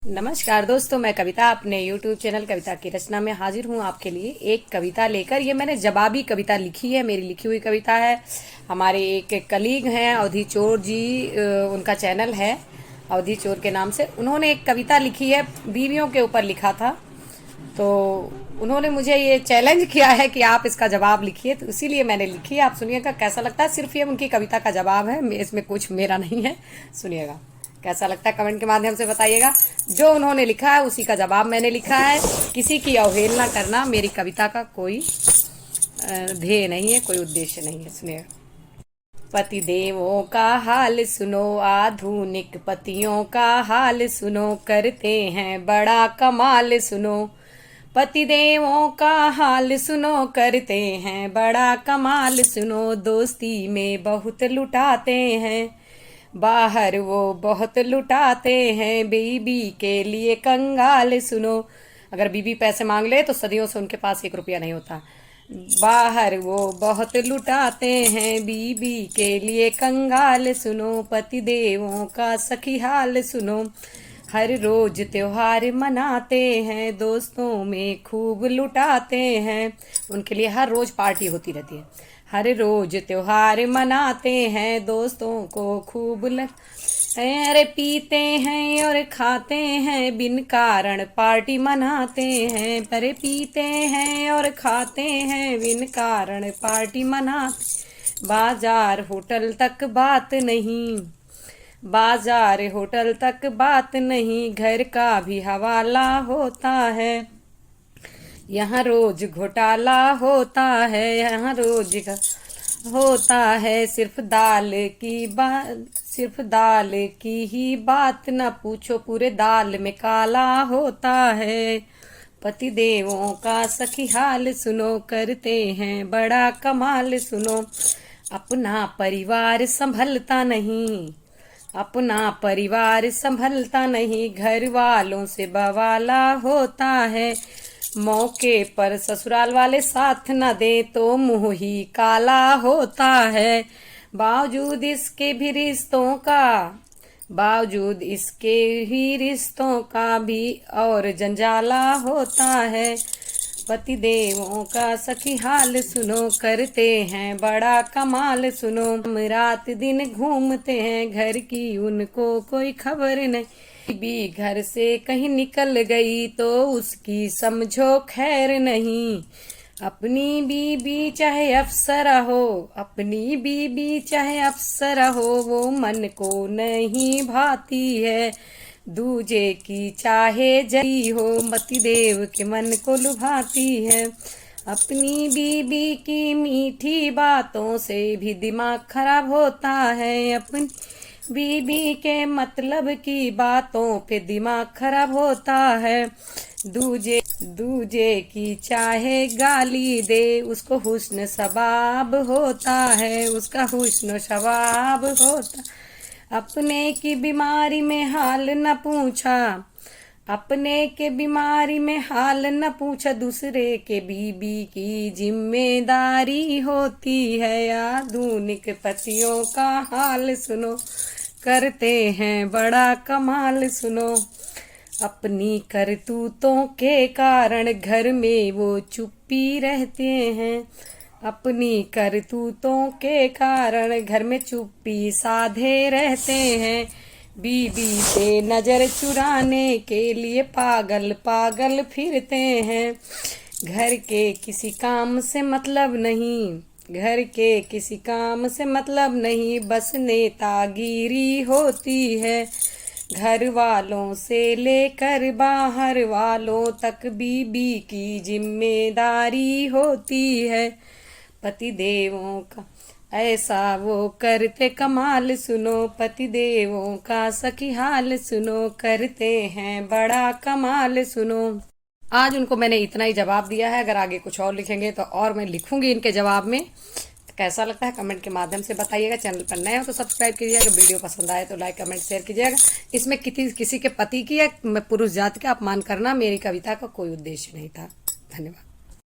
नमस्कार दोस्तों, मैं कविता अपने YouTube चैनल कविता की रचना में हाजिर हूँ आपके लिए एक कविता लेकर। ये मैंने जवाबी कविता लिखी है, मेरी लिखी हुई कविता है। हमारे एक कलीग हैं अवधि चोर जी, उनका चैनल है अवधि चोर के नाम से। उन्होंने एक कविता लिखी है, बीवियों के ऊपर लिखा था। तो उन्होंने मुझे ये चैलेंज किया है कि आप इसका जवाब लिखिए, तो इसीलिए मैंने लिखी है। आप सुनिएगा कैसा लगता है। सिर्फ ये उनकी कविता का जवाब है, इसमें कुछ मेरा नहीं है। सुनिएगा कैसा लगता है, कमेंट के माध्यम से बताइएगा। जो उन्होंने लिखा है उसी का जवाब मैंने लिखा है। किसी की अवहेलना करना मेरी कविता का कोई ध्येय नहीं है, कोई उद्देश्य नहीं है। सुनिएगा। पति देवों का हाल सुनो, आधुनिक पतियों का हाल सुनो, करते हैं बड़ा कमाल सुनो। पति देवों का हाल सुनो, करते हैं बड़ा कमाल सुनो। दोस्ती में बहुत लुटाते हैं, बाहर वो बहुत लुटाते हैं। बीबी के लिए कंगाल सुनो। अगर बीबी पैसे मांग ले तो सदियों से उनके पास 1 रुपया नहीं होता। बाहर वो बहुत लुटाते हैं, बीबी के लिए कंगाल सुनो। पति देवों का सखी हाल सुनो, हर रोज त्योहार मनाते हैं, दोस्तों में खूब लुटाते हैं। उनके लिए हर रोज पार्टी होती रहती है। हर रोज त्योहार मनाते हैं, दोस्तों को खूब अरे पीते हैं और खाते हैं, बिन कारण पार्टी मनाते हैं। अरे पीते हैं और खाते हैं, बिन कारण पार्टी मनाते। बाजार होटल तक बात नहीं, बाजार होटल तक बात नहीं, घर का भी हवाला होता है। यहाँ रोज घोटाला होता है, यहाँ रोज होता है। सिर्फ दाल की ही बात न पूछो, पूरे दाल में काला होता है। पति देवों का सखी हाल सुनो, करते हैं बड़ा कमाल सुनो। अपना परिवार संभलता नहीं, अपना परिवार संभलता नहीं, घर वालों से बवाला होता है। मौके पर ससुराल वाले साथ न दे तो मुंह ही काला होता है। बावजूद इसके ही रिश्तों का भी और जंजाला होता है। पति देवों का सखी हाल सुनो, करते हैं बड़ा कमाल सुनो। हम रात दिन घूमते हैं, घर की उनको कोई खबर नहीं। बीबी घर से कहीं निकल गई तो उसकी समझो खैर नहीं। अपनी बीबी चाहे अफसर हो, अपनी बीबी चाहे अफसर हो, वो मन को नहीं भाती है। दूजे की चाहे जरी हो, पति देव के मन को लुभाती है। अपनी बीबी की मीठी बातों से भी दिमाग खराब होता है। अपनी बीबी के मतलब की बातों पे दिमाग खराब होता है। दूजे की चाहे गाली दे, उसको हुस्न सवाब होता है, उसका हुस्न सवाब होता। अपने की बीमारी में हाल न पूछा, अपने के बीमारी में हाल न पूछा, दूसरे के बीबी की जिम्मेदारी होती है। आधुनिक पतियों का हाल सुनो, करते हैं बड़ा कमाल सुनो। अपनी करतूतों के कारण घर में वो चुप्पी रहते हैं, अपनी करतूतों के कारण घर में चुप्पी साधे रहते हैं। बीबी से नजर चुराने के लिए पागल पागल फिरते हैं। घर के किसी काम से मतलब नहीं, घर के किसी काम से मतलब नहीं, बस नेतागिरी होती है। घर वालों से लेकर बाहर वालों तक बीबी की जिम्मेदारी होती है। पति देवों का ऐसा वो करते कमाल सुनो, पति देवों का सखी हाल सुनो, करते हैं बड़ा कमाल सुनो। आज उनको मैंने इतना ही जवाब दिया है। अगर आगे कुछ और लिखेंगे तो और मैं लिखूंगी इनके जवाब में। तो कैसा लगता है कमेंट के माध्यम से बताइएगा। चैनल पर नए हो तो सब्सक्राइब कीजिएगा, वीडियो पसंद आए तो लाइक कमेंट शेयर कीजिएगा। इसमें किसी के पति की या पुरुष जाति का अपमान करना मेरी कविता का कोई उद्देश्य नहीं था। धन्यवाद।